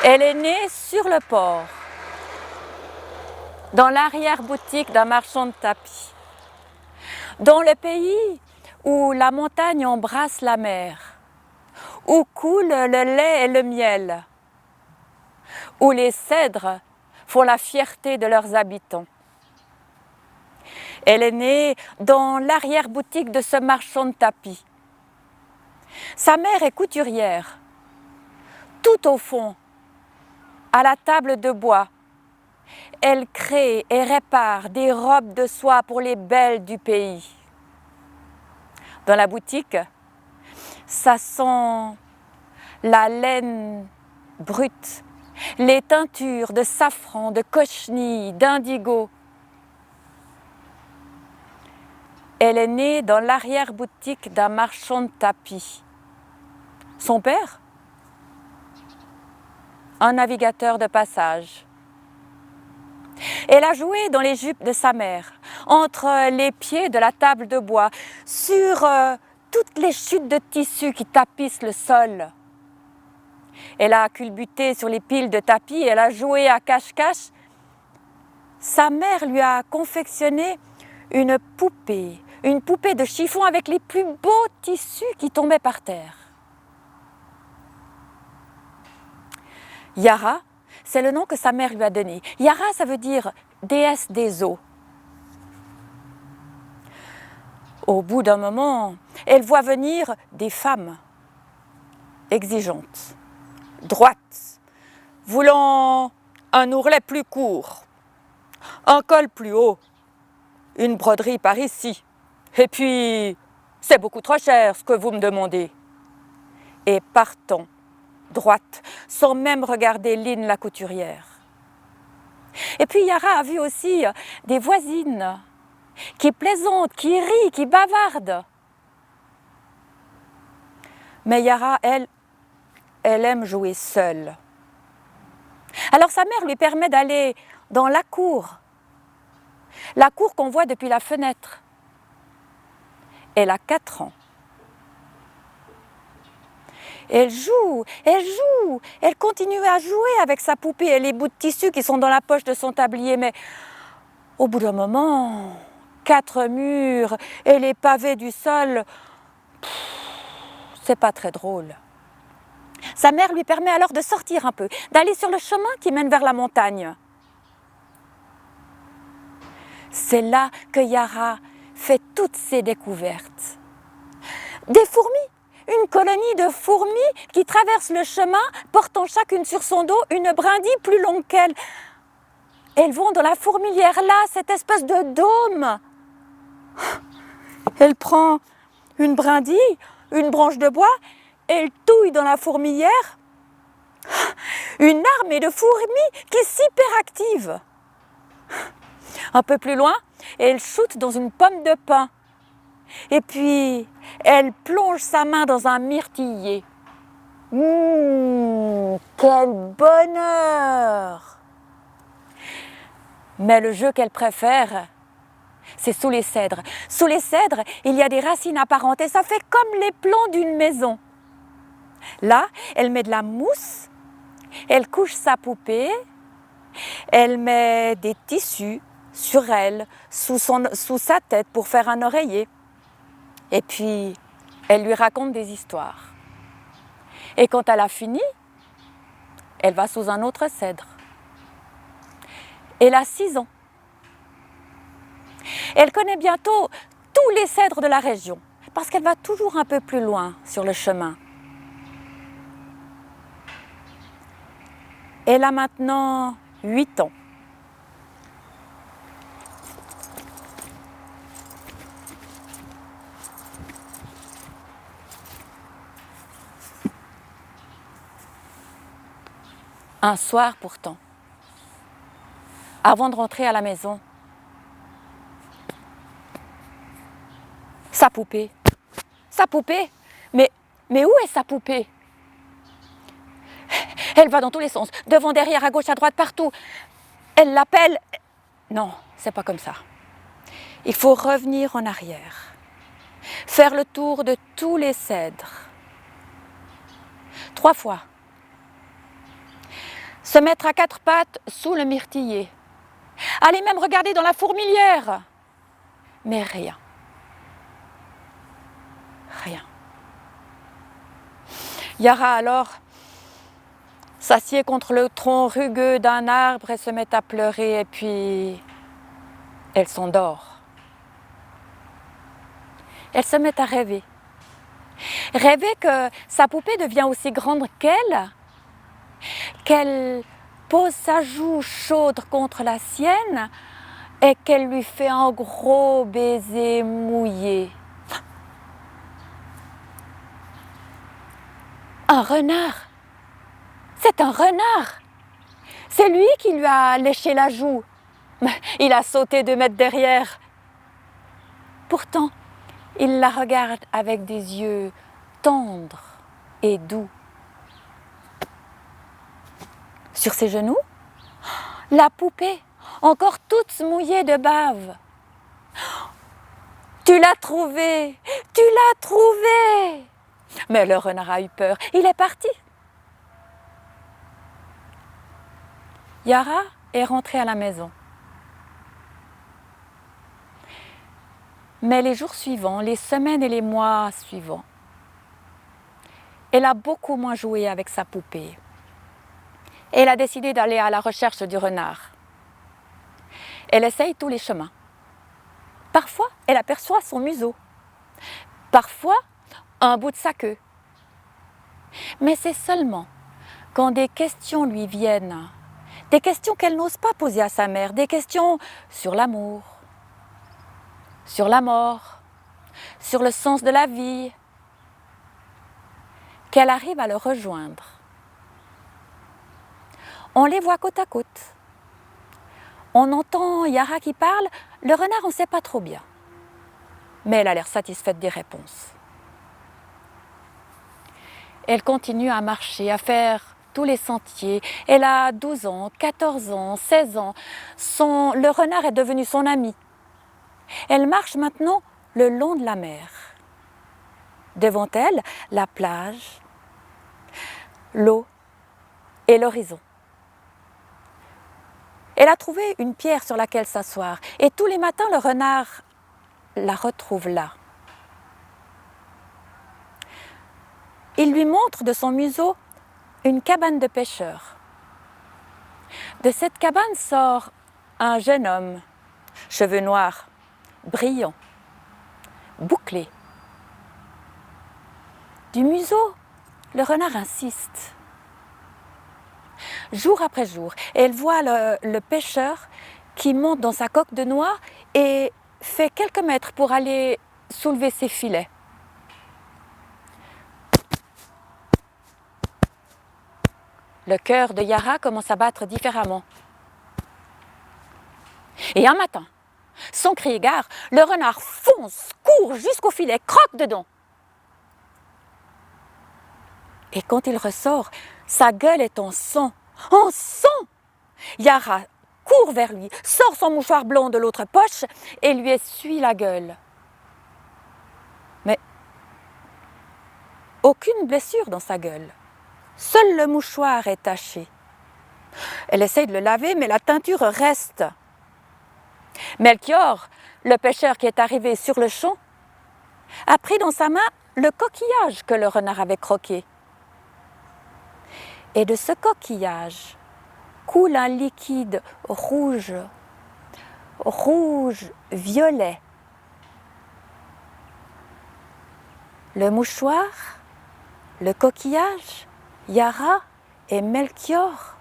Elle est née sur le port, dans l'arrière-boutique d'un marchand de tapis, dans le pays où la montagne embrasse la mer, où coule le lait et le miel, où les cèdres font la fierté de leurs habitants. Elle est née dans l'arrière-boutique de ce marchand de tapis. Sa mère est couturière, tout au fond, à la table de bois. Elle crée et répare des robes de soie pour les belles du pays. Dans la boutique, ça sent la laine brute, les teintures de safran, de cochenille, d'indigo. Elle est née dans l'arrière-boutique d'un marchand de tapis. Son père, un navigateur de passage. Elle a joué dans les jupes de sa mère, entre les pieds de la table de bois, sur toutes les chutes de tissu qui tapissent le sol. Elle a culbuté sur les piles de tapis, elle a joué à cache-cache. Sa mère lui a confectionné une poupée de chiffon avec les plus beaux tissus qui tombaient par terre. Yara, c'est le nom que sa mère lui a donné. Yara, ça veut dire déesse des eaux. Au bout d'un moment, elle voit venir des femmes exigeantes, droites, voulant un ourlet plus court, un col plus haut, une broderie par ici. Et puis, c'est beaucoup trop cher ce que vous me demandez. Et partant, droite, sans même regarder Line la couturière. Et puis Yara a vu aussi des voisines qui plaisantent, qui rient, qui bavardent. Mais Yara, elle aime jouer seule. Alors sa mère lui permet d'aller dans la cour qu'on voit depuis la fenêtre. Elle a 4 ans. Elle joue, elle continue à jouer avec sa poupée et les bouts de tissu qui sont dans la poche de son tablier. Mais au bout d'un moment, 4 murs et les pavés du sol, c'est pas très drôle. Sa mère lui permet alors de sortir un peu, d'aller sur le chemin qui mène vers la montagne. C'est là que Yara fait toutes ses découvertes. Des fourmis! Une colonie de fourmis qui traversent le chemin, portant chacune sur son dos une brindille plus longue qu'elle. Elles vont dans la fourmilière là, cette espèce de dôme. Elle prend une brindille, une branche de bois, elle touille dans la fourmilière. Une armée de fourmis qui est hyperactive. Un peu plus loin, elle shoote dans une pomme de pin. Et puis, elle plonge sa main dans un myrtillier. Quel bonheur! Mais le jeu qu'elle préfère, c'est sous les cèdres. Sous les cèdres, il y a des racines apparentes et ça fait comme les plans d'une maison. Là, elle met de la mousse, elle couche sa poupée, elle met des tissus sur elle, sous sa tête pour faire un oreiller. Et puis, elle lui raconte des histoires. Et quand elle a fini, elle va sous un autre cèdre. Elle a 6 ans. Elle connaît bientôt tous les cèdres de la région, parce qu'elle va toujours un peu plus loin sur le chemin. Elle a maintenant 8 ans. Un soir pourtant, avant de rentrer à la maison, sa poupée, mais où est sa poupée? Elle va dans tous les sens, devant, derrière, à gauche, à droite, partout. Elle l'appelle. Non, c'est pas comme ça. Il faut revenir en arrière, faire le tour de tous les cèdres. 3 fois. se mettre à quatre pattes sous le myrtillier, aller même regarder dans la fourmilière. Mais rien. Rien. Yara alors s'assied contre le tronc rugueux d'un arbre et se met à pleurer et puis elle s'endort. Elle se met à rêver. Rêver que sa poupée devient aussi grande qu'elle pose sa joue chaude contre la sienne et qu'elle lui fait un gros baiser mouillé. Un renard! C'est un renard! C'est lui qui lui a léché la joue. Il a sauté 2 mètres derrière. Pourtant, il la regarde avec des yeux tendres et doux. Sur ses genoux, la poupée, encore toute mouillée de bave. Tu l'as trouvé! Tu l'as trouvé! Mais le renard a eu peur. Il est parti. Yara est rentrée à la maison. Mais les jours suivants, les semaines et les mois suivants, elle a beaucoup moins joué avec sa poupée. Elle a décidé d'aller à la recherche du renard. Elle essaye tous les chemins. Parfois, elle aperçoit son museau. Parfois, un bout de sa queue. Mais c'est seulement quand des questions lui viennent, des questions qu'elle n'ose pas poser à sa mère, des questions sur l'amour, sur la mort, sur le sens de la vie, qu'elle arrive à le rejoindre. On les voit côte à côte. On entend Yara qui parle, le renard on ne sait pas trop bien. Mais elle a l'air satisfaite des réponses. Elle continue à marcher, à faire tous les sentiers. Elle a 12 ans, 14 ans, 16 ans. Le renard est devenu son ami. Elle marche maintenant le long de la mer. Devant elle, la plage, l'eau et l'horizon. Elle a trouvé une pierre sur laquelle s'asseoir et tous les matins, le renard la retrouve là. Il lui montre de son museau une cabane de pêcheurs. De cette cabane sort un jeune homme, cheveux noirs, brillants, bouclés. Du museau, le renard insiste. Jour après jour, elle voit le pêcheur qui monte dans sa coque de noix et fait quelques mètres pour aller soulever ses filets. Le cœur de Yara commence à battre différemment. Et un matin, sans crier gare, le renard fonce, court jusqu'au filet, croque dedans. Et quand il ressort, sa gueule est en sang. En sang! Yara court vers lui, sort son mouchoir blanc de l'autre poche et lui essuie la gueule. Mais aucune blessure dans sa gueule. Seul le mouchoir est taché. Elle essaye de le laver, mais la teinture reste. Melchior, le pêcheur qui est arrivé sur le champ, a pris dans sa main le coquillage que le renard avait croqué. Et de ce coquillage coule un liquide rouge, rouge-violet. Le mouchoir, le coquillage, Yara et Melchior.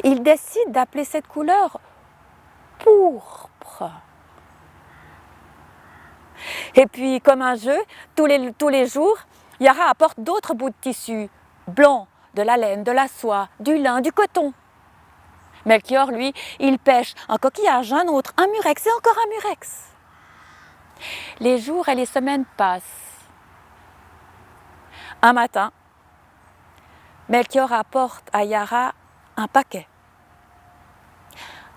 Ils décident d'appeler cette couleur pourpre. Et puis, comme un jeu, tous les jours, Yara apporte d'autres bouts de tissu, blancs, de la laine, de la soie, du lin, du coton. Melchior, lui, il pêche un coquillage, un autre, un murex et encore un murex. Les jours et les semaines passent. Un matin, Melchior apporte à Yara un paquet.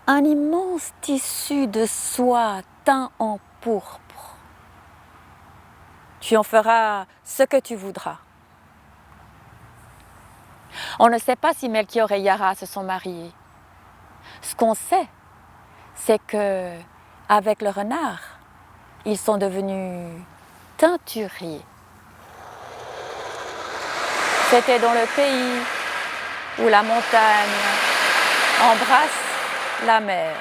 Un immense tissu de soie teint en pourpre. Tu en feras ce que tu voudras. On ne sait pas si Melchior et Yara se sont mariés. Ce qu'on sait, c'est que avec le renard, ils sont devenus teinturiers. C'était dans le pays où la montagne embrasse la mer.